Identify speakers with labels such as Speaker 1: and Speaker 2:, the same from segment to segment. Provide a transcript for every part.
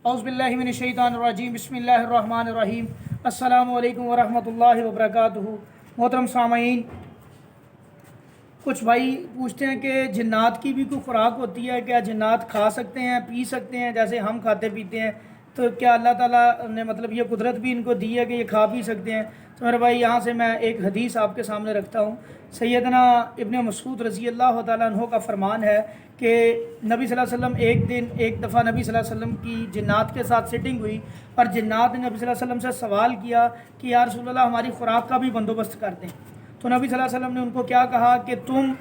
Speaker 1: اعوذ باللہ من الشیطان الرجیم بسم اللہ الرحمن الرحیم السلام علیکم ورحمۃ اللہ وبرکاتہ۔ محترم سامعین، کچھ بھائی پوچھتے ہیں کہ جنات کی بھی کوئی خوراک ہوتی ہے کیا؟ جنات کھا سکتے ہیں، پی سکتے ہیں جیسے ہم کھاتے پیتے ہیں؟ تو کیا اللہ تعالیٰ نے یہ قدرت بھی ان کو دی ہے کہ یہ کھا پی سکتے ہیں؟ تو میرے بھائی یہاں سے میں ایک حدیث آپ کے سامنے رکھتا ہوں۔ سیدنا ابن مسعود رضی اللہ تعالیٰ عنہ کا فرمان ہے کہ نبی صلی اللہ علیہ وسلم ایک دفعہ نبی صلی اللہ علیہ وسلم کی جنات کے ساتھ سٹنگ ہوئی اور جنات نے نبی صلی اللہ علیہ وسلم سے سوال کیا کہ یا رسول اللہ ہماری خوراک کا بھی بندوبست کر دیں۔ تو نبی صلی اللہ علیہ وسلم نے ان کو کیا کہا کہ تم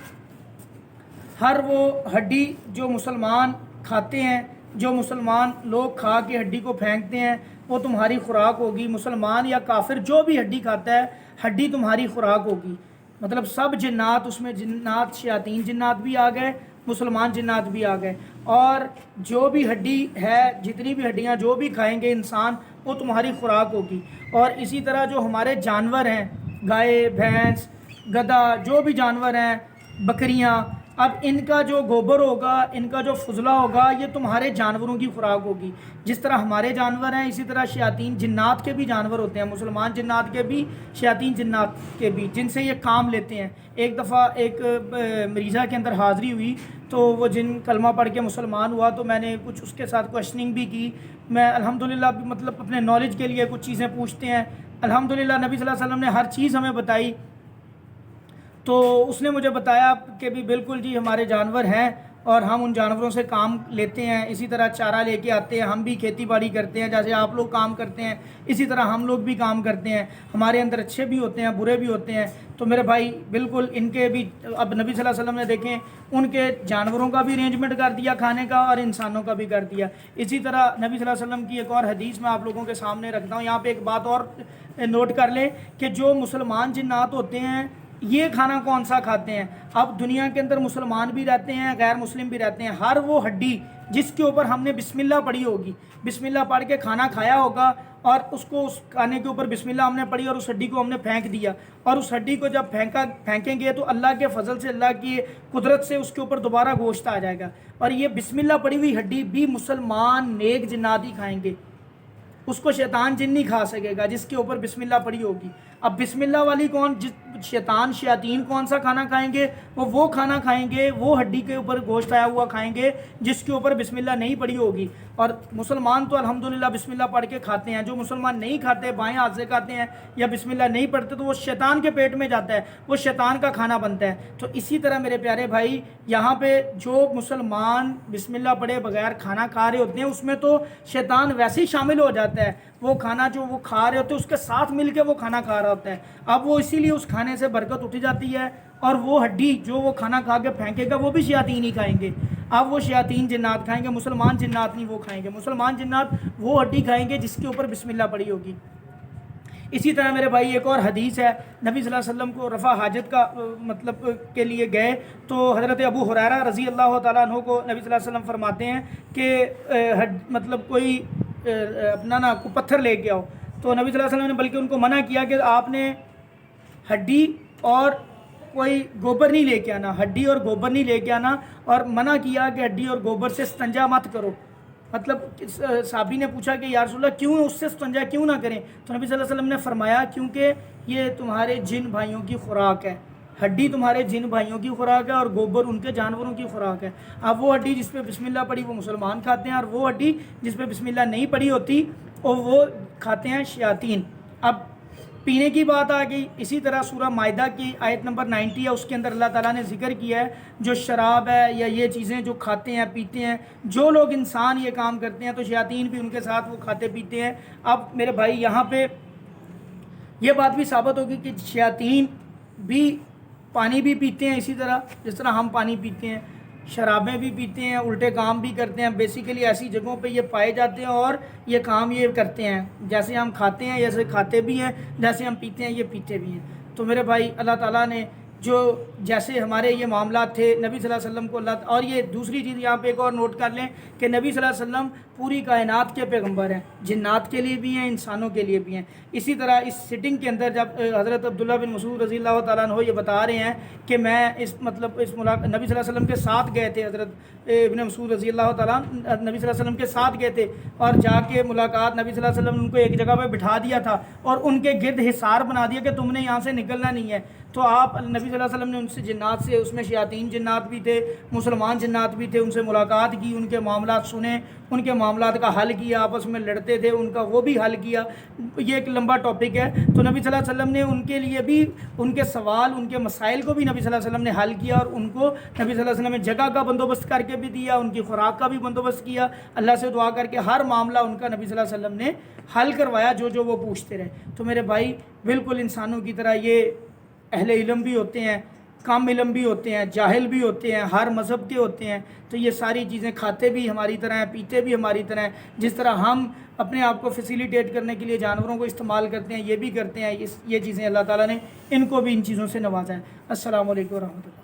Speaker 1: ہر وہ ہڈی جو مسلمان کھاتے ہیں، جو مسلمان لوگ کھا کے ہڈی کو پھینکتے ہیں، وہ تمہاری خوراک ہوگی۔ مسلمان یا کافر جو بھی ہڈی کھاتا ہے، ہڈی تمہاری خوراک ہوگی۔ مطلب سب جنات، اس میں جنات شیاطین جنات بھی آ گئے، مسلمان جنات بھی آ گئے، اور جو بھی ہڈی ہے، جتنی بھی ہڈیاں جو بھی کھائیں گے انسان، وہ تمہاری خوراک ہوگی۔ اور اسی طرح جو ہمارے جانور ہیں، گائے، بھینس، گدھا، جو بھی جانور ہیں، بکریاں، اب ان کا جو گوبر ہوگا، ان کا جو فضلہ ہوگا، یہ تمہارے جانوروں کی خوراک ہوگی۔ جس طرح ہمارے جانور ہیں، اسی طرح شیاطین جنات کے بھی جانور ہوتے ہیں، مسلمان جنات کے بھی، شیاطین جنات کے بھی، جن سے یہ کام لیتے ہیں۔ ایک دفعہ ایک مریضہ کے اندر حاضری ہوئی تو وہ جن کلمہ پڑھ کے مسلمان ہوا، تو میں نے کچھ اس کے ساتھ کوشچننگ بھی کی۔ میں الحمدللہ اپنے نالج کے لیے کچھ چیزیں پوچھتے ہیں۔ الحمدللہ نبی صلی اللہ علیہ وسلم نے ہر چیز ہمیں بتائی۔ تو اس نے مجھے بتایا کہ بھی بالکل جی ہمارے جانور ہیں اور ہم ان جانوروں سے کام لیتے ہیں، اسی طرح چارہ لے کے آتے ہیں، ہم بھی کھیتی باڑی کرتے ہیں جیسے آپ لوگ کام کرتے ہیں، اسی طرح ہم لوگ بھی کام کرتے ہیں۔ ہمارے اندر اچھے بھی ہوتے ہیں، برے بھی ہوتے ہیں۔ تو میرے بھائی بالکل ان کے بھی، اب نبی صلی اللہ علیہ وسلم نے دیکھیں ان کے جانوروں کا بھی ارینجمنٹ کر دیا کھانے کا اور انسانوں کا بھی کر دیا۔ اسی طرح نبی صلی اللہ علیہ وسلم کی ایک اور حدیث میں آپ لوگوں کے سامنے رکھتا ہوں۔ یہاں پہ ایک بات اور نوٹ کر لیں کہ جو مسلمان جنات ہوتے ہیں یہ کھانا کون سا کھاتے ہیں؟ اب دنیا کے اندر مسلمان بھی رہتے ہیں، غیر مسلم بھی رہتے ہیں۔ ہر وہ ہڈی جس کے اوپر ہم نے بسم اللہ پڑھی ہوگی، بسم اللہ پڑھ کے کھانا کھایا ہوگا، اور اس کھانے کے اوپر بسم اللہ ہم نے پڑھی اور اس ہڈی کو ہم نے پھینک دیا، اور اس ہڈی کو جب پھینکیں گے تو اللہ کے فضل سے، اللہ کی قدرت سے اس کے اوپر دوبارہ گوشت آ جائے گا، اور یہ بسم اللہ پڑھی ہوئی ہڈی بھی مسلمان نیک جنات ہی کھائیں گے۔ اس کو شیطان جن نہیں کھا سکے گا جس کے اوپر بسم اللہ پڑھی ہوگی۔ اب بسم اللہ والی کون؟ شیاطین کون سا کھانا کھائیں گے؟ وہ کھانا کھائیں گے، وہ ہڈی کے اوپر گوشت آیا ہوا کھائیں گے جس کے اوپر بسم اللہ نہیں پڑھی ہوگی۔ اور مسلمان تو الحمدللہ بسم اللہ پڑھ کے کھاتے ہیں۔ جو مسلمان نہیں کھاتے، بائیں ہاتھ سے کھاتے ہیں یا بسم اللہ نہیں پڑھتے، تو وہ شیطان کے پیٹ میں جاتا ہے، وہ شیطان کا کھانا بنتا ہے۔ تو اسی طرح میرے پیارے بھائی، یہاں پہ جو مسلمان بسم اللہ پڑھے بغیر کھانا کھا رہے ہوتے ہیں، اس میں تو شیطان ویسے ہی شامل ہو جاتا ہے۔ وہ کھانا جو وہ کھا رہے ہوتے ہیں اس کے ساتھ مل کے وہ کھانا کھا رہا ہوتا ہے۔ اب وہ اسی لیے اس کھانے سے برکت اٹھ جاتی ہے، اور وہ ہڈی جو وہ کھانا کھا کے پھینکے گا وہ بھی شیاطین ہی کھائیں گے۔ اب وہ شیاطین جنات کھائیں گے، مسلمان جنات نہیں وہ کھائیں گے۔ مسلمان جنات وہ ہڈی کھائیں گے جس کے اوپر بسم اللہ پڑھی ہوگی۔ اسی طرح میرے بھائی ایک اور حدیث ہے، نبی صلی اللہ علیہ وسلم کو رفع حاجت کا کے لیے گئے، تو حضرت ابو ہریرہ رضی اللہ تعالیٰ عنہ کو نبی صلی اللہ علیہ وسلم فرماتے ہیں کہ کوئی اپنا کوئی پتھر لے کے آؤ۔ تو نبی صلی اللہ علیہ وسلم نے بلکہ ان کو منع کیا کہ آپ نے ہڈی اور کوئی گوبر نہیں لے کے آنا، ہڈی اور گوبر نہیں لے کے آنا، اور منع کیا کہ ہڈی اور گوبر سے استنجا مت کرو۔ صحابی نے پوچھا کہ یا رسول اللہ کیوں اس سے استنجا کیوں نہ کریں؟ تو نبی صلی اللہ علیہ وسلم نے فرمایا کیونکہ یہ تمہارے جن بھائیوں کی خوراک ہے، ہڈی تمہارے جن بھائیوں کی خوراک ہے اور گوبر ان کے جانوروں کی خوراک ہے۔ اب وہ ہڈی جس پہ بسم اللہ پڑھی وہ مسلمان کھاتے ہیں، اور وہ ہڈی جس پہ بسم اللہ نہیں پڑھی ہوتی وہ کھاتے ہیں شیاطین۔ اب پینے کی بات آ گئی، اسی طرح سورہ مائدہ کی آیت نمبر 90 ہے، اس کے اندر اللہ تعالیٰ نے ذکر کیا ہے جو شراب ہے یا یہ چیزیں جو کھاتے ہیں پیتے ہیں، جو لوگ انسان یہ کام کرتے ہیں تو شیاطین بھی ان کے ساتھ وہ کھاتے پیتے ہیں۔ اب میرے بھائی یہاں پہ یہ بات بھی ثابت ہوگی کہ شیاطین بھی پانی بھی پیتے ہیں، اسی طرح جس طرح ہم پانی پیتے ہیں، شرابیں بھی پیتے ہیں، الٹے کام بھی کرتے ہیں۔ بیسیکلی ایسی جگہوں پہ یہ پائے جاتے ہیں اور یہ کام یہ کرتے ہیں، جیسے ہم کھاتے ہیں جیسے کھاتے بھی ہیں، جیسے ہم پیتے ہیں یہ پیتے بھی ہیں۔ تو میرے بھائی اللہ تعالیٰ نے جو جیسے ہمارے یہ معاملات تھے نبی صلی اللہ علیہ وسلم کو اللہ، اور یہ دوسری چیز یہاں پہ ایک اور نوٹ کر لیں کہ نبی صلی اللہ علیہ وسلم پوری کائنات کے پیغمبر ہیں، جنات کے لیے بھی ہیں، انسانوں کے لیے بھی ہیں۔ اسی طرح اس سٹنگ کے اندر جب حضرت عبداللہ بن مسعود رضی اللہ تعالیٰ عنہ یہ بتا رہے ہیں کہ میں اس مطلب اس نبی صلی اللہ علیہ وسلم کے ساتھ گئے تھے، حضرت ابن مسعود رضی اللہ تعالیٰ نبی صلی اللہ علیہ وسلم کے ساتھ گئے تھے اور جا کے ملاقات، نبی صلی اللہ علیہ وسلم نے ان کو ایک جگہ پہ بٹھا دیا تھا اور ان کے گرد حصار بنا دیا کہ تم نے یہاں سے نکلنا نہیں ہے۔ تو آپ نبی صلی اللہ علیہ وسلم نے ان سے جنات سے، اس میں شیاطین جنات بھی تھے، مسلمان جنات بھی تھے، ان سے ملاقات کی، ان کے معاملات سنے، ان کے معاملات کا حل کیا، آپس میں لڑتے تھے ان کا وہ بھی حل کیا۔ یہ ایک لمبا ٹاپک ہے، تو نبی صلی اللہ علیہ وسلم نے ان کے لیے بھی ان کے سوال، ان کے مسائل کو بھی نبی صلی اللہ علیہ وسلم نے حل کیا، اور ان کو نبی صلی اللہ علیہ وسلم نے جگہ کا بندوبست کر کے بھی دیا، ان کی خوراک کا بھی بندوبست کیا، اللہ سے دعا کر کے ہر معاملہ ان کا نبی صلی اللہ علیہ وسلم نے حل کروایا جو جو وہ پوچھتے رہے۔ تو میرے بھائی بالکل انسانوں کی طرح یہ اہل علم بھی ہوتے ہیں، کم علم بھی ہوتے ہیں، جاہل بھی ہوتے ہیں، ہر مذہب کے ہوتے ہیں، تو یہ ساری چیزیں کھاتے بھی ہماری طرح ہیں، پیتے بھی ہماری طرح ہیں۔ جس طرح ہم اپنے آپ کو فیسیلیٹیٹ کرنے کے لیے جانوروں کو استعمال کرتے ہیں، یہ بھی کرتے ہیں، یہ چیزیں اللہ تعالیٰ نے ان کو بھی ان چیزوں سے نوازا ہے۔ السلام علیکم ورحمۃ اللہ۔